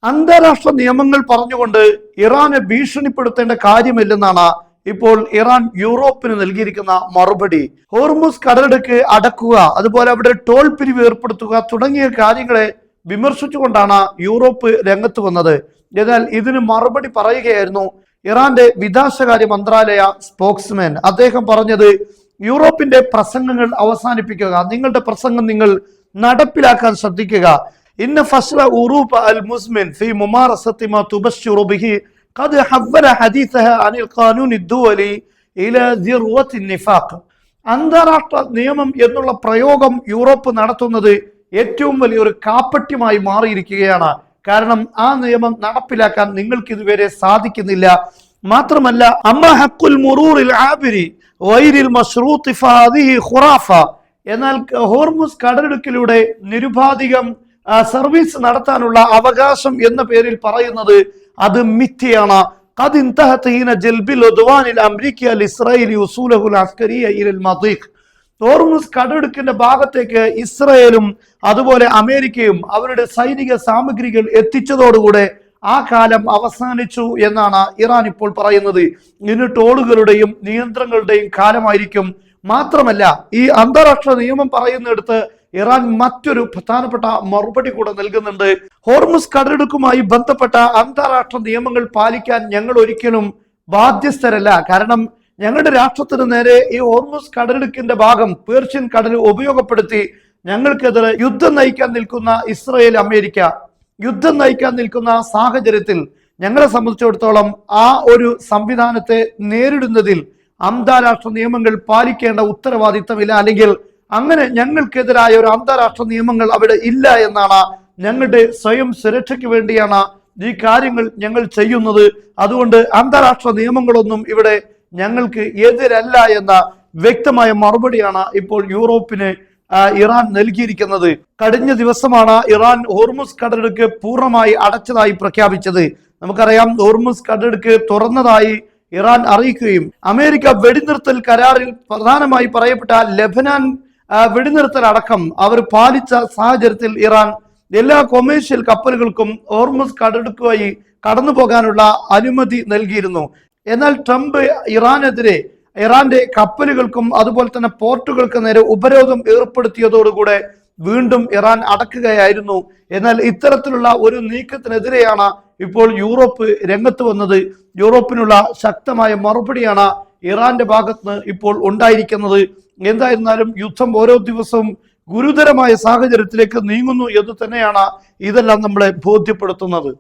അന്താരാഷ്ട്ര നിയമങ്ങൾ പറഞ്ഞുകൊണ്ട് ഇറാനെ ഭീഷണിപ്പെടുത്തേണ്ട കാര്യമില്ലെന്നാണ് ഇപ്പോൾ ഇറാൻ യൂറോപ്പിന് നൽകിയിരിക്കുന്ന മറുപടി. ഹോർമുസ് കടലിടുക്ക് അടക്കുക, അതുപോലെ അവിടെ ടോൾ പിരിവ് ഏർപ്പെടുത്തുക തുടങ്ങിയ കാര്യങ്ങളെ വിമർശിച്ചുകൊണ്ടാണ് യൂറോപ്പ് രംഗത്ത് വന്നത്. എന്നാൽ ഇതിന് മറുപടി പറയുകയായിരുന്നു ഇറാന്റെ വിദേശകാര്യ മന്ത്രാലയ സ്പോക്സ്മാൻ. അദ്ദേഹം പറഞ്ഞത്, യൂറോപ്പിന്റെ പ്രസംഗങ്ങൾ അവസാനിപ്പിക്കുക, നിങ്ങളുടെ പ്രസംഗം നിങ്ങൾ നടപ്പിലാക്കാൻ ശ്രദ്ധിക്കുക. ഇന്ന ഫസ്ല ഉറൂബ അൽ മുസ്ലിം ഫി മുമാറസത്തി മാ തുബശ്ശിറു ബിഹി ഖദ് ഹവ്വല ഹദീസഹ അനിൽ ഖാനൂനി ദുവലി ഇലാ ദിർവത്തി നിഫാഖ്. അന്താരാഷ്ട്ര നിയമം എന്നുള്ള പ്രയോഗം യൂറോപ്പ് നടത്തുന്നത് ഏറ്റവും വലിയൊരു കാപ്പട്യമായി മാറിയിരിക്കുകയാണ്. കാരണം ആ നിയമം നടപ്പിലാക്കാൻ നിങ്ങൾക്ക് ഇതുവരെ സാധിക്കുന്നില്ല. മാത്രമല്ല, അമ്മ ഹഖുൽ മുറൂറിൽ ആബിരി വൈരിൽ മശ്റൂത്തി ഫഹാദിഹി ഖുറാഫ. എന്നാൽ ഹോർമുസ് കടലിടുക്കിലൂടെ നിരുപാധികം സർവീസ് നടത്താനുള്ള അവകാശം എന്ന പേരിൽ പറയുന്നത് അത് മിഥ്യയാണ്. ഖദ് ഇൻതഹത ഹീന ജൽബിൽ ഉദ്വാനിൽ അംരിക്കി അൽ ഇസ്രായേലി ഉസൂലഹുൽ അസ്കരിയ ഇലൽ മദീഖ്. ഹോർമുസ് കടലിടുക്കിന്റെ ഭാഗത്തേക്ക് ഇസ്രായേലും അതുപോലെ അമേരിക്കയും അവരുടെ സൈനിക സാമഗ്രികൾ എത്തിച്ചതോടുകൂടെ ആ കാലം അവസാനിച്ചു എന്നാണ് ഇറാൻ ഇപ്പോൾ പറയുന്നത്. ഇനി ടോളുകളുടെയും നിയന്ത്രണങ്ങളുടെയും കാലമായിരിക്കും. മാത്രമല്ല, ഈ അന്താരാഷ്ട്ര നിയമം പറയുന്നിടത്ത് ഇറാൻ മറ്റൊരു പ്രധാനപ്പെട്ട മറുപടി കൂടെ നൽകുന്നുണ്ട്. ഹോർമുസ് കടലിടുക്കുമായി ബന്ധപ്പെട്ട അന്താരാഷ്ട്ര നിയമങ്ങൾ പാലിക്കാൻ ഞങ്ങൾ ഒരിക്കലും ബാധ്യസ്ഥരല്ല. കാരണം ഞങ്ങളുടെ രാഷ്ട്രത്തിന് നേരെ ഈ ഹോർമുസ് കടലിടുക്കിന്റെ ഭാഗം പേർഷ്യൻ കടൽ ഉപയോഗപ്പെടുത്തി ഞങ്ങൾക്കെതിരെ യുദ്ധം നയിക്കാൻ നിൽക്കുന്ന ഇസ്രായേൽ, അമേരിക്ക യുദ്ധം നയിക്കാൻ നിൽക്കുന്ന സാഹചര്യത്തിൽ ഞങ്ങളെ സംബന്ധിച്ചിടത്തോളം ആ ഒരു സംവിധാനത്തെ നേരിടുന്നതിൽ അന്താരാഷ്ട്ര നിയമങ്ങൾ പാലിക്കേണ്ട ഉത്തരവാദിത്തമില്ല, അല്ലെങ്കിൽ അങ്ങനെ ഞങ്ങൾക്കെതിരായ ഒരു അന്താരാഷ്ട്ര നിയമങ്ങൾ അവിടെ ഇല്ല എന്നാണ്. ഞങ്ങളുടെ സ്വയം സുരക്ഷയ്ക്ക് വേണ്ടിയാണ് ഈ കാര്യങ്ങൾ ഞങ്ങൾ ചെയ്യുന്നത്. അതുകൊണ്ട് അന്താരാഷ്ട്ര നിയമങ്ങളൊന്നും ഇവിടെ ഞങ്ങൾക്ക് എതിരല്ല എന്ന വ്യക്തമായ മറുപടിയാണ് ഇപ്പോൾ യൂറോപ്പിന് ഇറാൻ നൽകിയിരിക്കുന്നത്. കഴിഞ്ഞ ദിവസമാണ് ഇറാൻ ഹോർമുസ് കടലിടുക്ക് പൂർണ്ണമായി അടച്ചതായി പ്രഖ്യാപിച്ചത്. നമുക്കറിയാം, ഹോർമുസ് കടലിടുക്ക് തുറന്നതായി ഇറാൻ അറിയിക്കുകയും അമേരിക്ക വെടിനിർത്തൽ കരാറിൽ പ്രധാനമായി പറയപ്പെട്ട ലെബനാൻ വെടിനിർത്തൽ അടക്കം അവർ പാലിച്ച സാഹചര്യത്തിൽ ഇറാൻ എല്ലാ കൊമേഴ്ഷ്യൽ കപ്പലുകൾക്കും ഹോർമുസ് കടലിടുക്ക് വഴി കടന്നു പോകാനുള്ള അനുമതി നൽകിയിരുന്നു. എന്നാൽ ട്രംപ് ഇറാനെതിരെ ഇറാന്റെ കപ്പലുകൾക്കും അതുപോലെ തന്നെ പോർട്ടുകൾക്ക് നേരെ ഉപരോധം ഏർപ്പെടുത്തിയതോടുകൂടെ വീണ്ടും ഇറാൻ അടക്കുകയായിരുന്നു. എന്നാൽ ഇത്തരത്തിലുള്ള ഒരു നീക്കത്തിനെതിരെയാണ് ഇപ്പോൾ യൂറോപ്പ് രംഗത്ത് വന്നത്. യൂറോപ്പിനുള്ള ശക്തമായ മറുപടിയാണ് ഇറാന്റെ ഭാഗത്ത് ഇപ്പോൾ ഉണ്ടായിരിക്കുന്നത്. എന്തായിരുന്നാലും യുദ്ധം ഓരോ ദിവസവും ഗുരുതരമായ സാഹചര്യത്തിലേക്ക് നീങ്ങുന്നു എന്ന് തന്നെയാണ് ഇതെല്ലാം നമ്മളെ ബോധ്യപ്പെടുത്തുന്നത്.